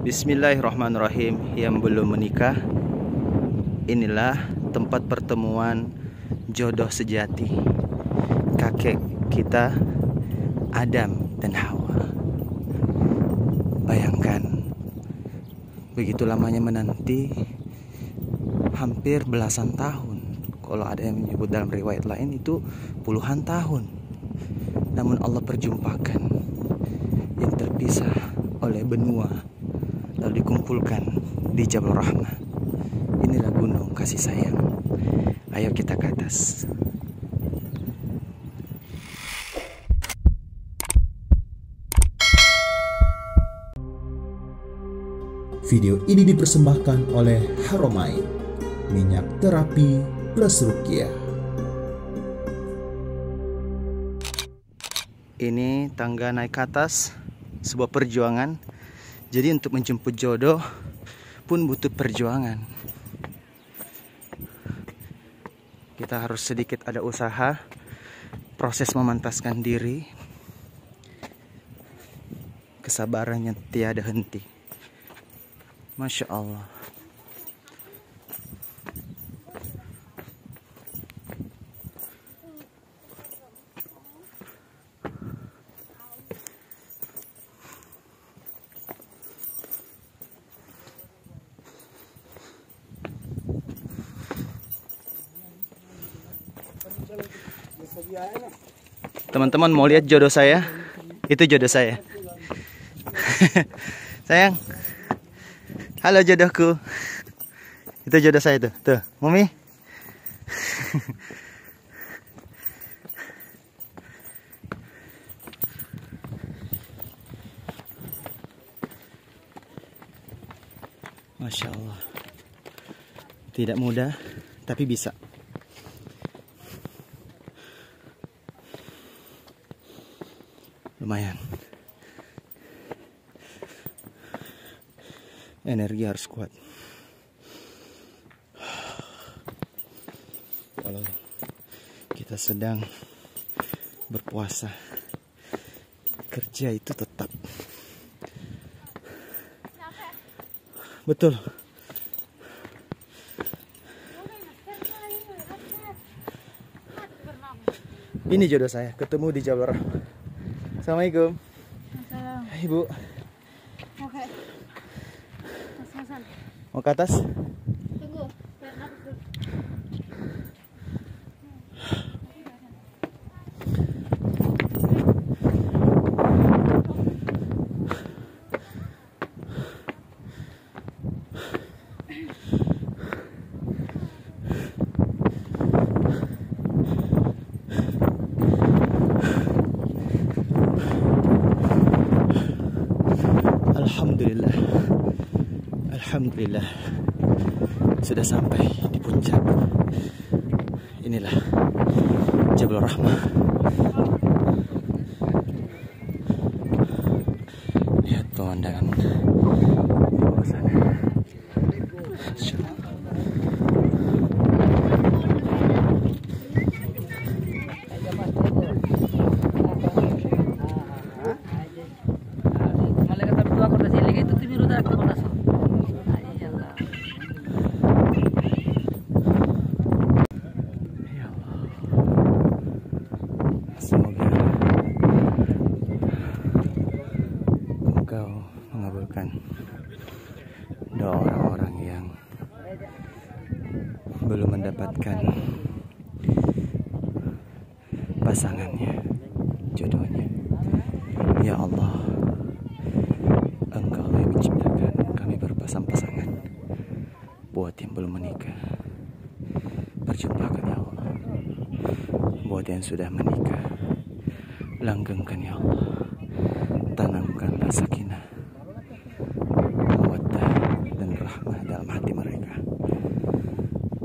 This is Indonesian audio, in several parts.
Bismillahirrahmanirrahim. Yang belum menikah, inilah tempat pertemuan jodoh sejati kakek kita Adam dan Hawa. Bayangkan, begitu lamanya menanti, hampir belasan tahun. Kalau ada yang menyebut dalam riwayat lain itu puluhan tahun. Namun Allah perjumpakan yang terpisah oleh benua, lalu dikumpulkan di Jabal Rahmah. Inilah gunung kasih sayang. Ayo kita ke atas. Video ini dipersembahkan oleh Haromain, minyak terapi plus ruqyah. Ini tangga naik ke atas, sebuah perjuangan. Jadi untuk menjemput jodoh pun butuh perjuangan. Kita harus sedikit ada usaha, proses memantaskan diri, kesabarannya tiada henti. Masya Allah. Teman-teman mau lihat jodoh saya? Itu jodoh saya. Sayang. Halo jodohku. Itu jodoh saya tuh. Tuh, Mami. Masya Allah. Tidak mudah, tapi bisa. Lumayan. Energi harus kuat. Kalau kita sedang berpuasa, kerja itu tetap. Betul. Ini jodoh saya, ketemu di Jabal Rahmah. Assalamualaikum. Assalamualaikum. Ibu. Oke. Mas-masan. Mau ke atas? Tunggu. Biar nafas dulu. Alhamdulillah. Alhamdulillah. Sudah sampai di puncak. Inilah Jabal Rahmah. Lihat pemandangan di bawah sana. Masya Allah. Semoga Engkau mengabulkan doa orang-orang yang belum mendapatkan pasangannya, jodohnya. Ya Allah, Engkau yang menciptakan kami berpasang-pasangan. Buat yang belum menikah, perjumpakan ya Allah. Buat yang sudah menikah, langgengkan ya Allah. Tanamkanlah sakinah, mawaddah dan rahmah dalam hati mereka.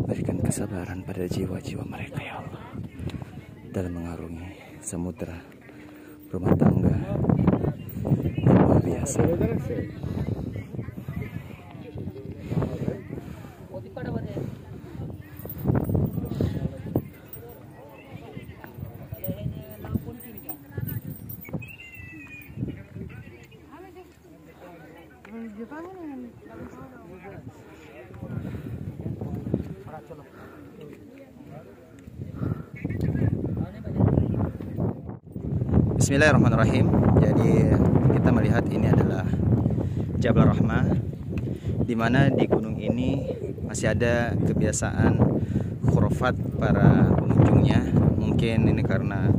Berikan kesabaran pada jiwa-jiwa mereka ya Allah, dalam mengarungi samudera rumah tangga yang luar biasa. Bismillahirrahmanirrahim. Jadi kita melihat ini adalah Jabal Rahmah, di mana di gunung ini masih ada kebiasaan khurafat para pengunjungnya. Mungkin ini karena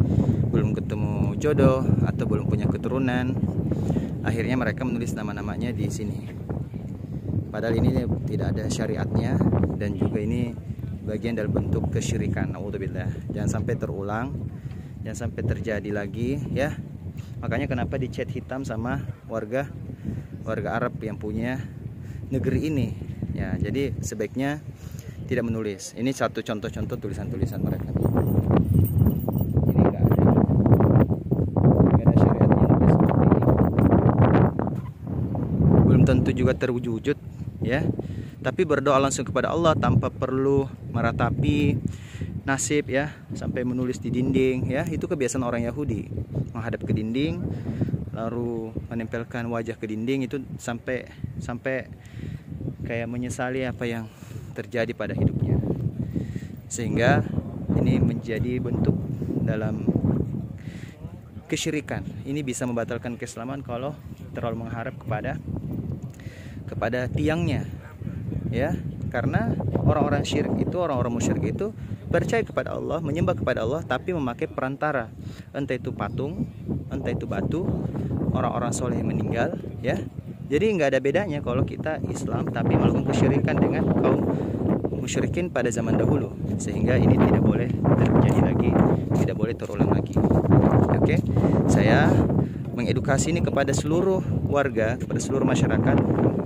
belum ketemu jodoh atau belum punya keturunan, akhirnya mereka menulis nama-namanya di sini. Padahal ini tidak ada syariatnya dan juga ini bagian dari bentuk kesyirikan. Naudzubillah. Jangan sampai terulang, jangan sampai terjadi lagi ya. Makanya kenapa dicat hitam sama warga Arab yang punya negeri ini ya. Jadi sebaiknya tidak menulis. Ini satu contoh-contoh tulisan-tulisan mereka. Ini enggak ada syariatnya seperti ini. Belum tentu juga terwujud ya. Tapi berdoa langsung kepada Allah tanpa perlu meratapi nasib ya, sampai menulis di dinding ya. Itu kebiasaan orang Yahudi, menghadap ke dinding lalu menempelkan wajah ke dinding. Itu sampai kayak menyesali apa yang terjadi pada hidupnya, sehingga ini menjadi bentuk dalam kesyirikan. Ini bisa membatalkan keislaman kalau terlalu mengharap kepada tiangnya ya. Karena orang-orang musyrik itu percaya kepada Allah, menyembah kepada Allah, tapi memakai perantara, entah itu patung, entah itu batu, orang-orang soleh yang meninggal ya. Jadi nggak ada bedanya kalau kita Islam tapi melakukan kesyirikan dengan kaum musyrikin pada zaman dahulu, sehingga ini tidak boleh terjadi lagi, tidak boleh terulang lagi. Oke, saya mengedukasi ini kepada seluruh warga, kepada seluruh masyarakat,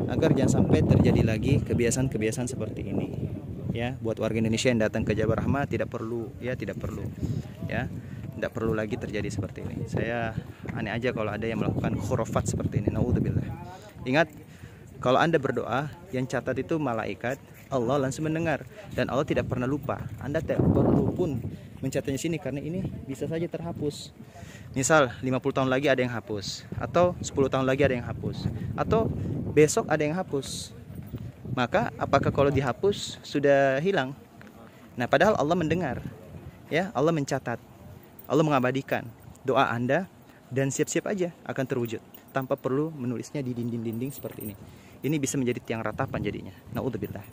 agar jangan sampai terjadi lagi kebiasaan-kebiasaan seperti ini ya. Buat warga Indonesia yang datang ke Jabal Rahmah tidak perlu lagi terjadi seperti ini. Saya aneh aja kalau ada yang melakukan khurafat seperti ini. Naudzubillah. Ingat, kalau Anda berdoa, yang catat itu malaikat, Allah langsung mendengar, dan Allah tidak pernah lupa. Anda tidak perlu pun mencatatnya sini, karena ini bisa saja terhapus. Misal 50 tahun lagi ada yang hapus, atau 10 tahun lagi ada yang hapus, atau besok ada yang hapus. Maka apakah kalau dihapus sudah hilang? Nah, padahal Allah mendengar ya, Allah mencatat, Allah mengabadikan doa Anda, dan siap-siap aja akan terwujud tanpa perlu menulisnya di dinding-dinding seperti ini. Ini bisa menjadi tiang ratapan jadinya. Naudzubillah.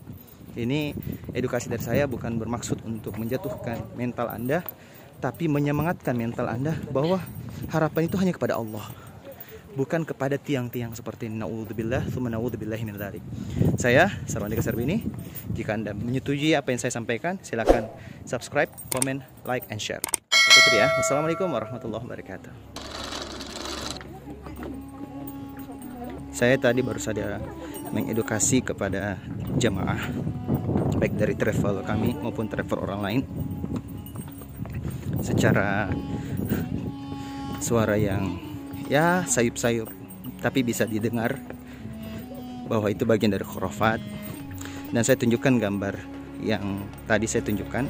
Ini edukasi dari saya bukan bermaksud untuk menjatuhkan mental Anda, tapi menyemangatkan mental Anda bahwa harapan itu hanya kepada Allah, bukan kepada tiang-tiang seperti ini. Naudzubillah, tsumma naudzubillahi min dzalik. Saya Sarwandika Sarbini. Jika Anda menyetujui apa yang saya sampaikan, silakan subscribe, comment, like, and share. Itu ya. Wassalamualaikum warahmatullahi wabarakatuh. Saya tadi baru saja mengedukasi kepada jamaah, baik dari travel kami maupun travel orang lain, secara suara yang ya sayup-sayup tapi bisa didengar, bahwa itu bagian dari khurafat. Dan saya tunjukkan gambar yang tadi saya tunjukkan,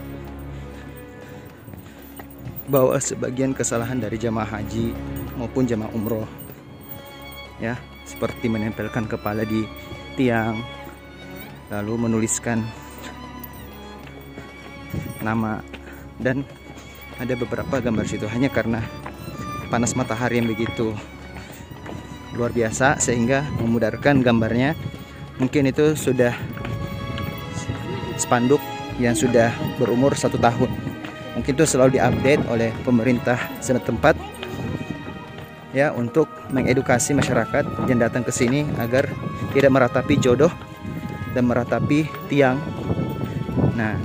bahwa sebagian kesalahan dari jamaah haji maupun jamaah umroh ya, seperti menempelkan kepala di tiang, lalu menuliskan nama, dan ada beberapa gambar situ hanya karena panas matahari yang begitu luar biasa sehingga memudarkan gambarnya. Mungkin itu sudah spanduk yang sudah berumur 1 tahun. Mungkin itu selalu diupdate oleh pemerintah setempat ya, untuk mengedukasi masyarakat yang datang ke sini agar tidak meratapi jodoh dan meratapi tiang. Nah,